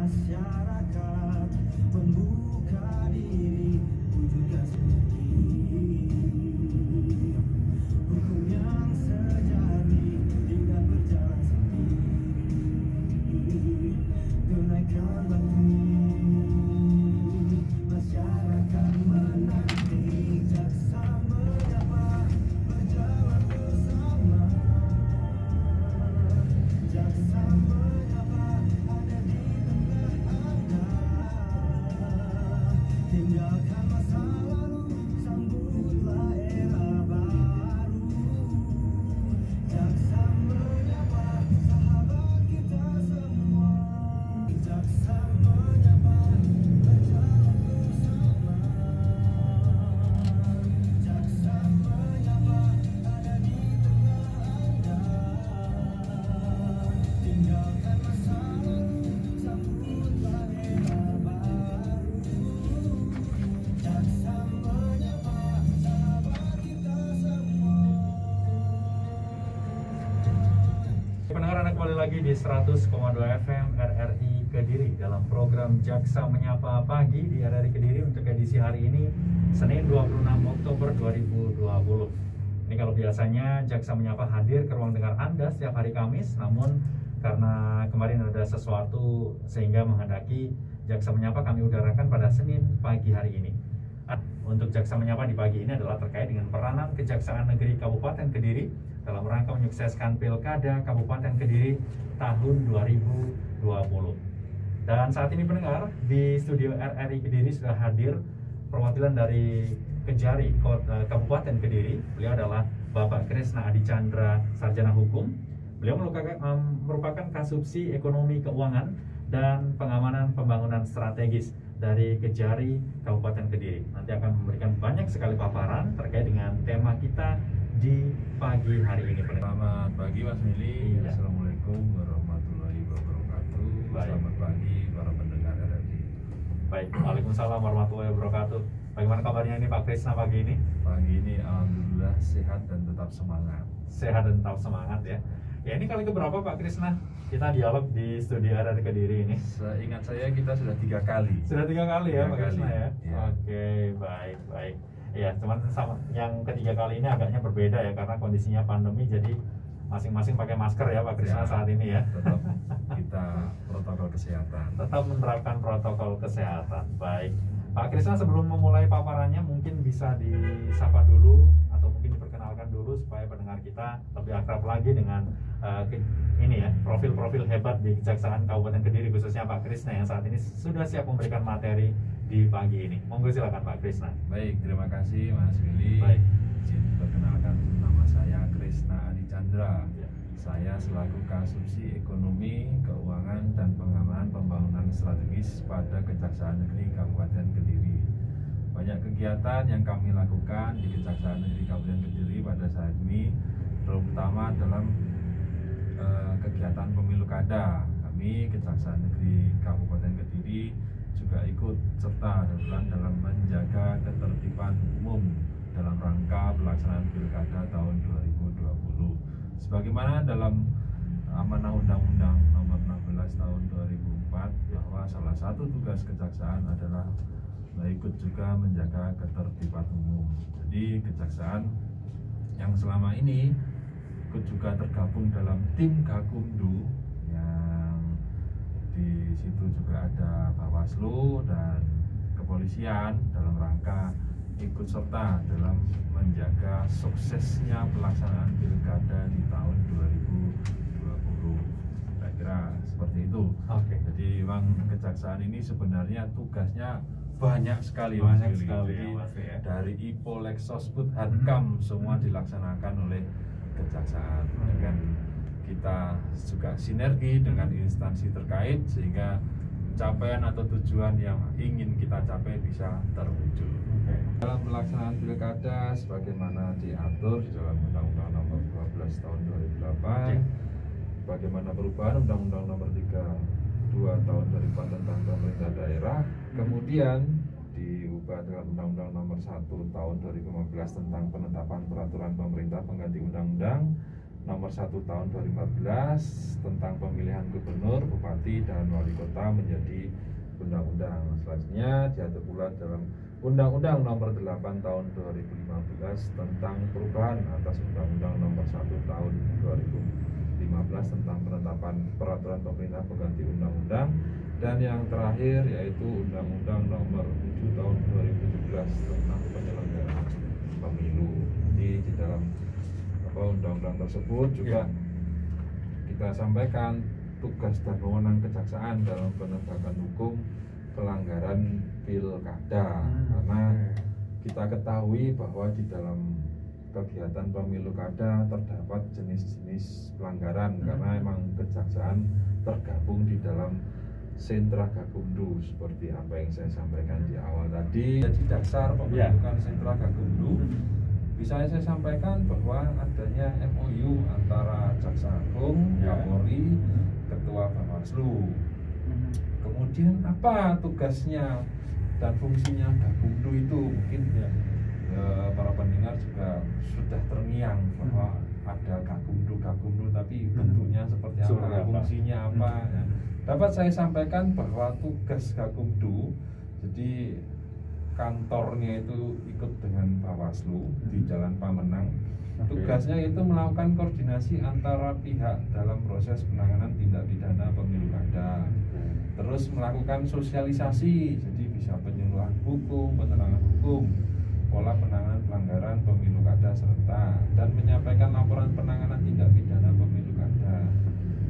masyarakat, membuka diri, wujudkan sendiri. Hukum yang sejati tidak berjalan sendiri. Tunaikan bakti masyarakat menanti, jaksa menyapa, berjalan bersama. Jaksa menyapa, ada di tengah Anda. Tinggalkan masa lalu, sambutlah era baru. Jaksa menyapa, sahabat kita semua. Jaksa menyapa, berjalan bersama. Jaksa menyapa, ada di tengah Anda. Tinggalkan masa lalu, sambutlah era baru. Jaksa menyapa, sahabat kita semua. Pendengar, Anda kembali lagi di 100,2 FM RRI Kediri dalam program Jaksa Menyapa Pagi di RRI Kediri untuk edisi hari ini, Senin 26 Oktober 2020. Ini kalau biasanya Jaksa Menyapa hadir ke ruang dengar Anda setiap hari Kamis, namun karena kemarin ada sesuatu sehingga menghendaki Jaksa Menyapa kami udarakan pada Senin pagi hari ini. Untuk Jaksa Menyapa di pagi ini adalah terkait dengan peranan Kejaksaan Negeri Kabupaten Kediri dalam rangka menyukseskan Pilkada Kabupaten Kediri tahun 2020. Dan saat ini pendengar, di studio RRI Kediri sudah hadir perwakilan dari Kejari Kabupaten Kediri. Beliau adalah Bapak Krisna Adi Chandra, Sarjana Hukum. Beliau merupakan Kasubsi Ekonomi Keuangan dan Pengamanan Pembangunan Strategis dari Kejari Kabupaten Kediri. Nanti akan memberikan banyak sekali paparan terkait dengan tema kita di pagi hari ini. Selamat pagi Mas Mili. Iya. Assalamualaikum warahmatullahi wabarakatuh. Baik. Selamat pagi para pendengar RRI. Baik, Waalaikumsalam warahmatullahi wabarakatuh. Bagaimana kabarnya ini Pak Krisna pagi ini? Pagi ini alhamdulillah sehat dan tetap semangat. Sehat dan tetap semangat ya. Ya, ini kali keberapa Pak Krisna kita dialog di studio RRI Kediri ini? Seingat saya kita sudah 3 kali. Sudah 3 kali ya 3 Pak Krisna kali, ya? ya. Oke, baik. Ya, cuman sama yang ketiga kali ini agaknya berbeda ya karena kondisinya pandemi, jadi masing-masing pakai masker ya Pak Krisna Ya, saat ini ya. Tetap kita protokol kesehatan. Tetap menerapkan protokol kesehatan. Baik. Pak Krisna, sebelum memulai paparannya mungkin bisa disapa dulu atau mungkin diperkenalkan dulu supaya pendengar kita lebih akrab lagi dengan ini ya, profil-profil hebat di Kejaksaan Kabupaten Kediri, khususnya Pak Krisna yang saat ini sudah siap memberikan materi di pagi ini. Monggo silakan Pak Krisna. Baik, terima kasih Mas Mili. Baik. Izin perkenalkan, nama saya Krisna Adi Chandra. Ya. Saya selaku Kasubsi Ekonomi, Keuangan, dan Pengamanan Pembangunan Strategis pada Kejaksaan Negeri Kabupaten Kediri. Banyak kegiatan yang kami lakukan di Kejaksaan Negeri Kabupaten Kediri pada saat ini, terutama dalam kegiatan pemilu kada. Kami Kejaksaan Negeri Kabupaten Kediri juga ikut serta dalam menjaga ketertiban umum dalam rangka pelaksanaan Pilkada tahun 2020. Sebagaimana dalam amanah Undang-Undang Nomor 16 Tahun 2004 bahwa salah satu tugas kejaksaan adalah ikut juga menjaga ketertiban umum. Jadi kejaksaan yang selama ini ikut juga tergabung dalam tim Gakumdu, yang di situ juga ada Bawaslu dan kepolisian dalam rangka ikut serta dalam menjaga suksesnya pelaksanaan pilkada di tahun 2020. Saya kira seperti itu. Oke. Jadi memang kejaksaan ini sebenarnya tugasnya banyak sekali, Banyak Mas Willy. sekali Jadi ya, Mas, ya. dari IPO, Lexosput, Hadkam semua dilaksanakan oleh kejaksaan. Dan kita juga sinergi dengan instansi terkait sehingga capaian atau tujuan yang ingin kita capai bisa terwujud. Oke. Dalam pelaksanaan pilkada sebagaimana diatur di dalam Undang-Undang Nomor 12 Tahun 2008, bagaimana perubahan Undang-Undang Nomor 32 Tahun 2004 tentang pemerintah daerah, kemudian diubah dengan Undang-Undang Nomor 1 Tahun 2015 tentang penetapan peraturan pemerintah pengganti undang-undang, Nomor 1 tahun 2015 tentang pemilihan gubernur, bupati, dan wali kota menjadi undang-undang. Selanjutnya diatur pula dalam Undang-Undang Nomor 8 tahun 2015 tentang perubahan atas Undang-Undang Nomor 1 tahun 2015 tentang penetapan peraturan pemerintah pengganti undang-undang, dan yang terakhir yaitu Undang-Undang Nomor 7 tahun 2017 tentang penyelenggaraan pemilu. Di dalam undang-undang tersebut juga kita sampaikan tugas dan wewenang kejaksaan dalam penegakan hukum pelanggaran pilkada, karena kita ketahui bahwa di dalam kegiatan pemilu kada terdapat jenis-jenis pelanggaran, karena emang kejaksaan tergabung di dalam sentra gakumdu seperti apa yang saya sampaikan di awal tadi. Jadi dasar pembentukan sentra gakumdu bisa saya sampaikan bahwa adanya MOU antara Jaksa Agung, Kapolri, Ketua Bawaslu. Kemudian apa tugasnya dan fungsinya Gakumdu itu, mungkin para pendengar juga sudah terngiang bahwa ada Gakumdu, tapi bentuknya seperti apa, fungsinya apa. Ya. Dapat saya sampaikan bahwa tugas Gakumdu, jadi kantornya itu ikut dengan Bawaslu di Jalan Pamenang. Tugasnya itu melakukan koordinasi antara pihak dalam proses penanganan tindak pidana pemilu kada. Terus melakukan sosialisasi, jadi bisa penyuluhan hukum, penerangan hukum, pola penanganan pelanggaran pemilu kada serta, dan menyampaikan laporan penanganan tindak pidana pemilu kada.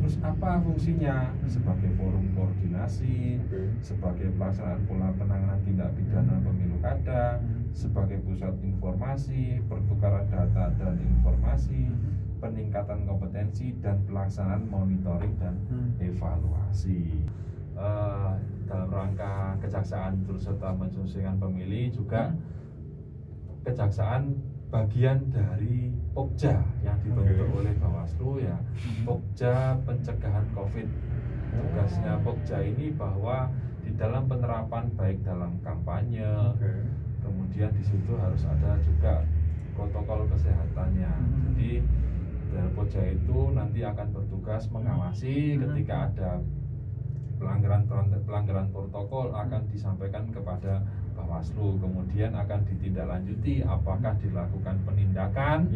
Terus apa fungsinya? Sebagai forum koordinasi, sebagai pelaksanaan pola penanganan tindak pidana pemilu kada, sebagai pusat informasi, pertukaran data dan informasi, peningkatan kompetensi, dan pelaksanaan monitoring dan evaluasi. Dalam rangka kejaksaan turut serta mensukseskan pemilih juga kejaksaan bagian dari Pokja yang dibentuk oleh Bawaslu, ya, Pokja pencegahan COVID. Tugasnya Pokja ini bahwa di dalam penerapan baik dalam kampanye, kemudian di situ harus ada juga protokol kesehatannya. Jadi dari Pokja itu nanti akan bertugas mengawasi ketika ada pelanggaran protokol akan disampaikan kepada Bawaslu, kemudian akan ditindaklanjuti apakah dilakukan penindakan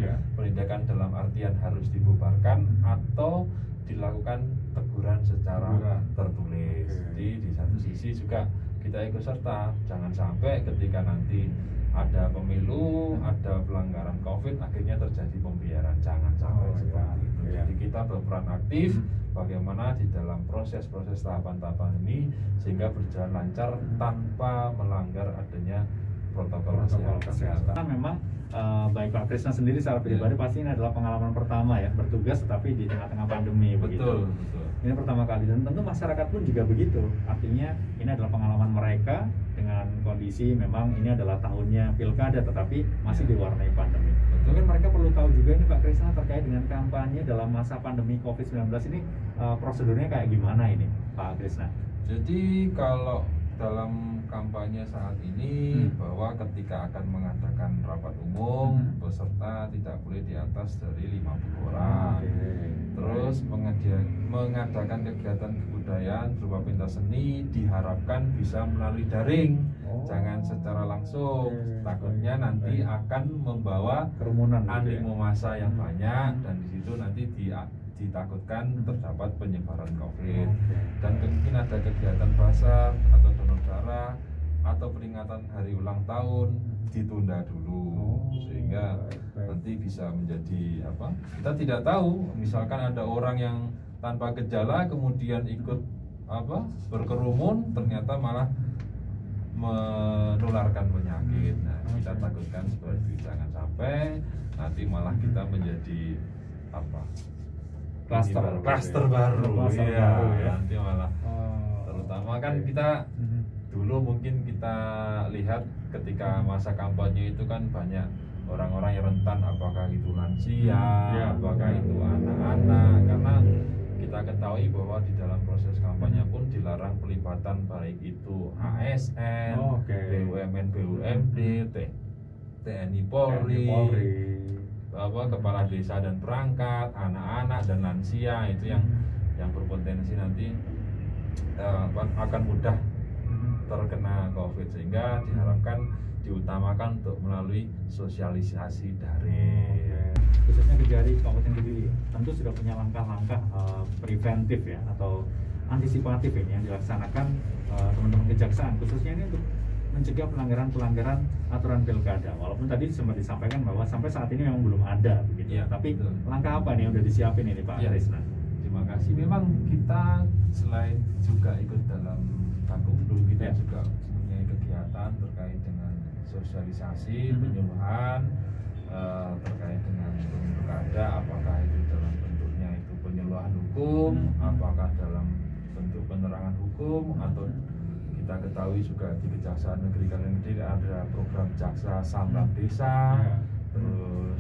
dalam artian harus dibubarkan atau dilakukan teguran secara tertulis. Jadi di satu sisi juga kita ikut serta, jangan sampai ketika nanti ada pemilu, ada pelanggaran COVID, akhirnya terjadi pembiaran, jangan sampai seperti itu. Jadi kita berperan aktif bagaimana di dalam proses-proses tahapan-tahapan ini sehingga berjalan lancar tanpa melanggar adanya protokol kesehatan. Memang baik Pak Krisna sendiri secara pribadi pasti ini adalah pengalaman pertama ya bertugas tetapi di tengah-tengah pandemi. Betul. Ini pertama kali, dan tentu masyarakat pun juga begitu. Artinya ini adalah pengalaman mereka dengan kondisi memang ini adalah tahunnya pilkada tetapi masih diwarnai pandemi. Mungkin mereka perlu tahu juga ini Pak Krisna terkait dengan kampanye dalam masa pandemi COVID-19 ini prosedurnya kayak gimana ini Pak Krisna? Jadi kalau dalam kampanye saat ini bahwa ketika akan mengadakan rapat umum peserta tidak boleh di atas dari 50 orang. Terus mengadakan kegiatan kebudayaan berupa pentas seni diharapkan bisa melalui daring, jangan secara langsung. Takutnya nanti akan membawa kerumunan, animo massa yang banyak, dan di situ nanti ditakutkan terdapat penyebaran COVID. Dan mungkin ada kegiatan pasar atau donor darah atau peringatan hari ulang tahun ditunda dulu, sehingga nanti bisa menjadi apa? Kita tidak tahu. Misalkan ada orang yang tanpa gejala kemudian ikut berkerumun, ternyata malah menularkan penyakit. Nah, kita takutkan seperti itu, jangan sampai nanti malah kita menjadi klaster baru ya. Nanti malah terutama kan kita dulu mungkin kita lihat ketika masa kampanye itu kan banyak orang-orang yang rentan, apakah itu lansia, apakah itu anak-anak, karena kita ketahui bahwa di dalam proses kampanye pun dilarang pelibatan baik itu ASN, BUMN, BUMD, TNI Polri, kepala desa dan perangkat, anak-anak dan lansia itu yang berpotensi nanti akan mudah terkena COVID, sehingga diharapkan diutamakan untuk melalui sosialisasi daring. Khususnya Kejari Kabupaten Kediri tentu sudah punya langkah-langkah preventif ya atau antisipatif ini yang dilaksanakan teman-teman kejaksaan, khususnya ini untuk mencegah pelanggaran aturan pilkada. Walaupun tadi sempat disampaikan bahwa sampai saat ini memang belum ada begitu. Ya, tapi betul. langkah apa nih yang udah disiapin ini Pak Krisna? Terima kasih. Memang kita selain juga ikut dalam Gakumdu, kita juga mempunyai kegiatan terkait dengan sosialisasi, penyuluhan terkait dengan pilkada, apakah itu dalam bentuknya itu penyuluhan hukum, apakah dalam bentuk penerangan hukum, atau kita ketahui juga di Kejaksaan Negeri Kabupaten Kediri ada program Jaksa Sambat Desa, terus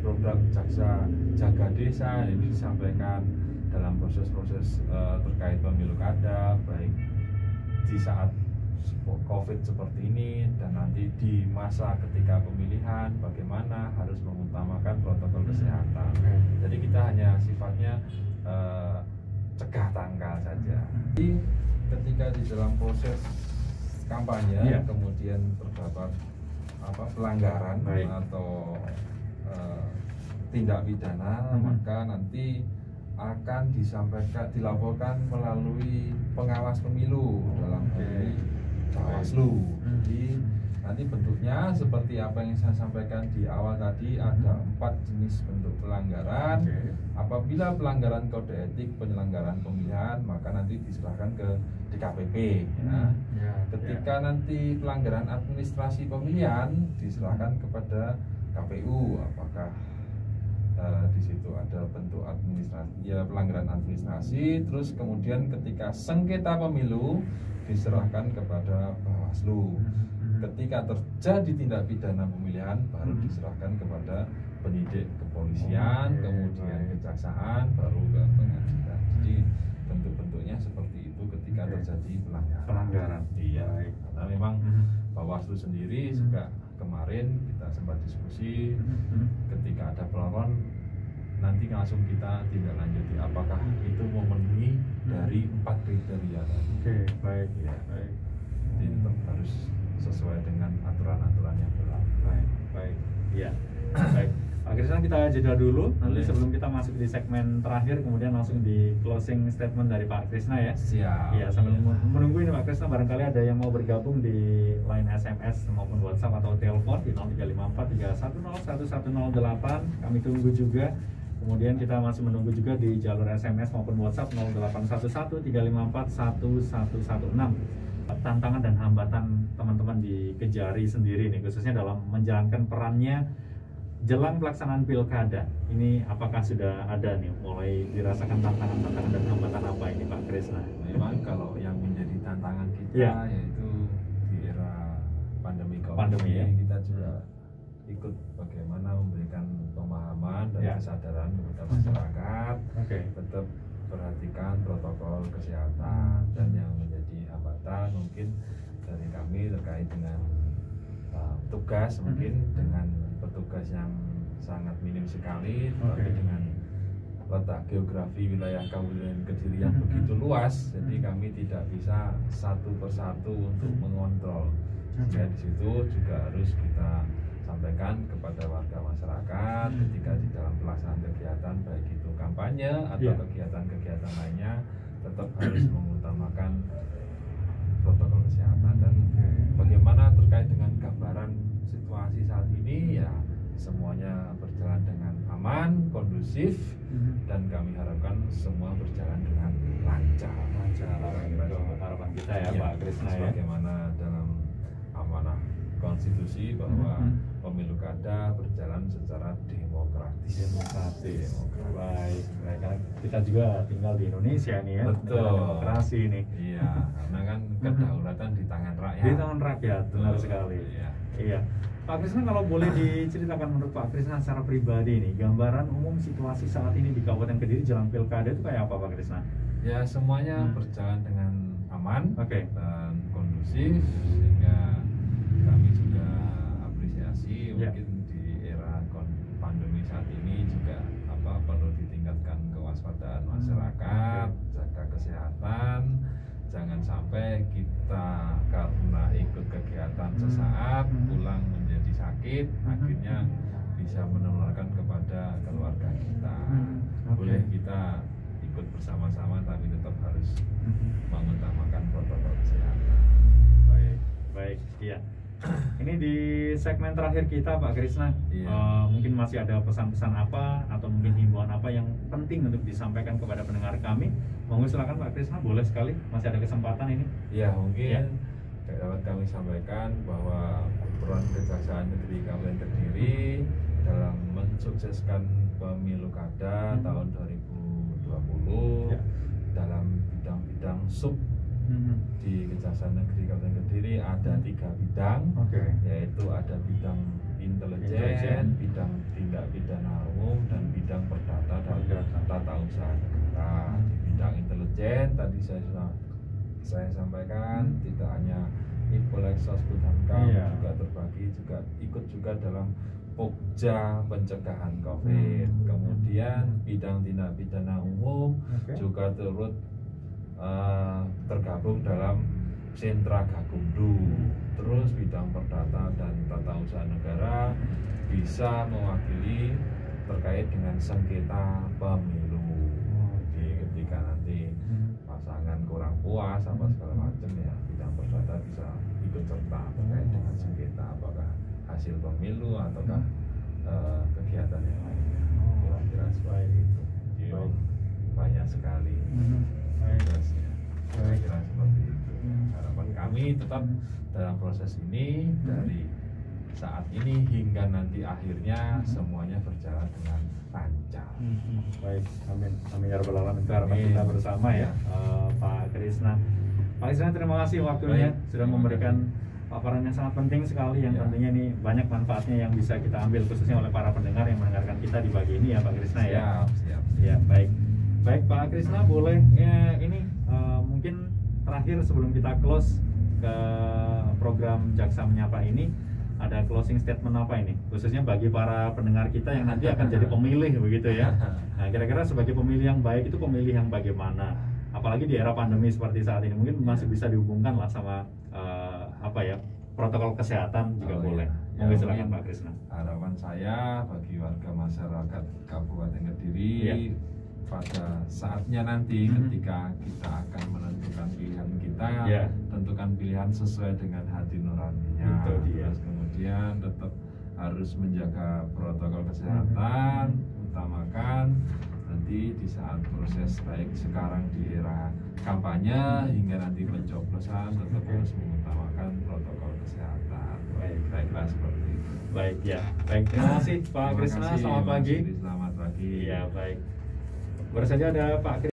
program Jaksa Jaga Desa ini disampaikan dalam proses-proses terkait pemilu kada, baik di saat COVID seperti ini dan nanti di masa ketika pemilihan bagaimana harus mengutamakan protokol kesehatan. Jadi kita hanya sifatnya cegah tangkal saja. Jadi ketika di dalam proses kampanye kemudian terdapat pelanggaran atau tindak pidana, maka nanti akan dilaporkan melalui pengawas pemilu dalam hal ini Bawaslu. Jadi nanti bentuknya seperti apa yang saya sampaikan di awal tadi, ada 4 jenis bentuk pelanggaran. Apabila pelanggaran kode etik penyelenggaraan pemilihan, maka nanti diserahkan ke DKPP. Ketika nanti pelanggaran administrasi pemilihan diserahkan kepada KPU, apakah di situ ada bentuk administrasi, pelanggaran administrasi. Terus kemudian ketika sengketa pemilu diserahkan kepada Bawaslu. Ketika terjadi tindak pidana pemilihan baru diserahkan kepada penyidik kepolisian, kemudian kejaksaan, baru ke pengadilan. Jadi bentuk-bentuknya seperti itu ketika terjadi pelanggaran. Iya, karena memang Bawaslu sendiri juga kemarin kita sempat diskusi, ketika ada pelapor nanti langsung kita tindak lanjuti apakah itu memenuhi dari 4 kriteria tadi. Baik. Jadi tetap harus sesuai dengan aturan-aturan yang berlaku. Baik. Iya. Baik. Akhirnya kita jeda dulu. Nanti sebelum kita masuk di segmen terakhir, kemudian langsung di closing statement dari Pak Krisna ya. Siap. Iya, sambil menunggu ini Pak Krisna, barangkali ada yang mau bergabung di line SMS maupun WhatsApp atau telepon di 0354310108. Kami tunggu juga. Kemudian kita masih menunggu juga di jalur SMS maupun WhatsApp 0811-354-1116. Tantangan dan hambatan teman-teman di Kejari sendiri nih, khususnya dalam menjalankan perannya jelang pelaksanaan pilkada. Ini apakah sudah ada nih mulai dirasakan tantangan dan hambatan apa ini Pak Krisna? Memang kalau yang menjadi tantangan kita yaitu di era pandemi COVID ini, kita juga ikut bagaimana memberikan pemahaman dan kesadaran kepada masyarakat, tetap perhatikan protokol kesehatan. Dan yang menjadi hambatan mungkin dari kami terkait dengan tugas, mungkin dengan petugas yang sangat minim sekali, tapi dengan letak geografi wilayah Kabupaten Kediri yang begitu luas, jadi kami tidak bisa satu persatu untuk mengontrol. Sehingga di situ juga harus kita sampaikan kepada warga masyarakat ketika di dalam pelaksanaan kegiatan, baik itu kampanye atau kegiatan-kegiatan lainnya, tetap harus mengutamakan protokol kesehatan. Dan bagaimana terkait dengan gambaran situasi saat ini, ya semuanya berjalan dengan aman, kondusif, dan kami harapkan semua berjalan dengan lancar. Harapan kita ya Pak Krisna ya. Bagaimana dalam amanah konstitusi bahwa pemilu kada berjalan secara demokratis. Baik. Karena kita juga tinggal di Indonesia nih ya. Betul. Demokrasi nih. Iya, karena kan kedaulatan di tangan rakyat. Di tangan rakyat, benar sekali. Iya. Pak Krisna, kalau boleh diceritakan menurut Pak Krisna secara pribadi nih, gambaran umum situasi saat ini di Kabupaten Kediri jelang pilkada itu kayak apa Pak Krisna? Ya, semuanya berjalan dengan aman dan kondusif, sehingga kami juga apresiasi mungkin di era pandemi saat ini juga perlu ditingkatkan kewaspadaan masyarakat, jaga kesehatan, jangan sampai kita karena ikut kegiatan sesaat pulang menjadi sakit, akhirnya bisa menularkan kepada keluarga kita. Boleh kita ikut bersama-sama, tapi tetap harus mengutamakan protokol kesehatan. Baik, iya. Ini di segmen terakhir kita, Pak Krisna. Iya. Mungkin masih ada pesan-pesan apa atau mungkin himbauan apa yang penting untuk disampaikan kepada pendengar kami? Monggo silakan Pak Krisna, boleh sekali. Masih ada kesempatan ini. Ya, mungkin Ya. dapat kami sampaikan bahwa peran Kejaksaan Negeri Kabupaten Kediri dalam mensukseskan pemilu kada tahun 2020 Ya. dalam bidang-bidang sub di Kejaksaan Negeri Kabupaten Kediri ada 3 bidang, Oke. yaitu ada bidang Intelijen. intelijen, bidang tindak pidana umum, dan bidang perdata dan Perdata. tata usaha negara. Di bidang intelijen tadi saya sampaikan tidak hanya Ipoleksos Budhankam Iya. juga terbagi, juga ikut juga dalam Pokja pencegahan COVID. Kemudian bidang tindak pidana umum Oke. juga turut tergabung dalam sentra Gakumdu. Terus bidang perdata dan tata usaha negara bisa mewakili terkait dengan sengketa pemilu. Jadi ketika nanti pasangan kurang puas apa segala macam, ya bidang perdata bisa ikut serta terkait dengan sengketa apakah hasil pemilu ataukah kegiatan yang lainnya. Kira-kira seperti itu. Jadi Baik. banyak sekali tugasnya. Kira-kira seperti itu. Harapan kami tetap dalam proses ini dari saat ini hingga nanti akhirnya semuanya berjalan dengan lancar. Baik, amin. Amin ya rabbal alamin. Itu harapan Amin. kita bersama ya, Pak Krisna. Pak Krisna, terima kasih waktunya Baik, sudah terima memberikan paparan yang sangat penting sekali, yang Ya. tentunya ini banyak manfaatnya yang bisa kita ambil khususnya oleh para pendengar yang mendengarkan kita di pagi ini ya Pak Krisna ya. Siap. Ya, baik. Baik Pak Krisna, boleh ya, ini mungkin terakhir sebelum kita close ke program Jaksa Menyapa ini, ada closing statement apa ini? Khususnya bagi para pendengar kita yang nanti akan jadi pemilih begitu ya. Nah, kira-kira sebagai pemilih yang baik itu pemilih yang bagaimana? Apalagi di era pandemi seperti saat ini, mungkin masih bisa dihubungkan lah sama protokol kesehatan juga boleh. Ya, Monggo silakan mungkin Pak Krisna. harapan saya bagi warga masyarakat Kabupaten Kediri, Ya. pada saatnya nanti ketika kita akan menentukan pilihan kita, Ya. tentukan pilihan sesuai dengan hati nuraninya. Itu dia. Terus kemudian tetap harus menjaga protokol kesehatan, utamakan nanti di saat proses baik sekarang di era kampanye hingga nanti pencoblosan tetap harus mengutamakan protokol kesehatan. Baiklah seperti itu. Baik ya. Baik, terima kasih Pak Terima Krisna. kasih, Selamat Mas pagi. Yudi, selamat pagi. Iya, baik. Baru saja ada Pak Krisna.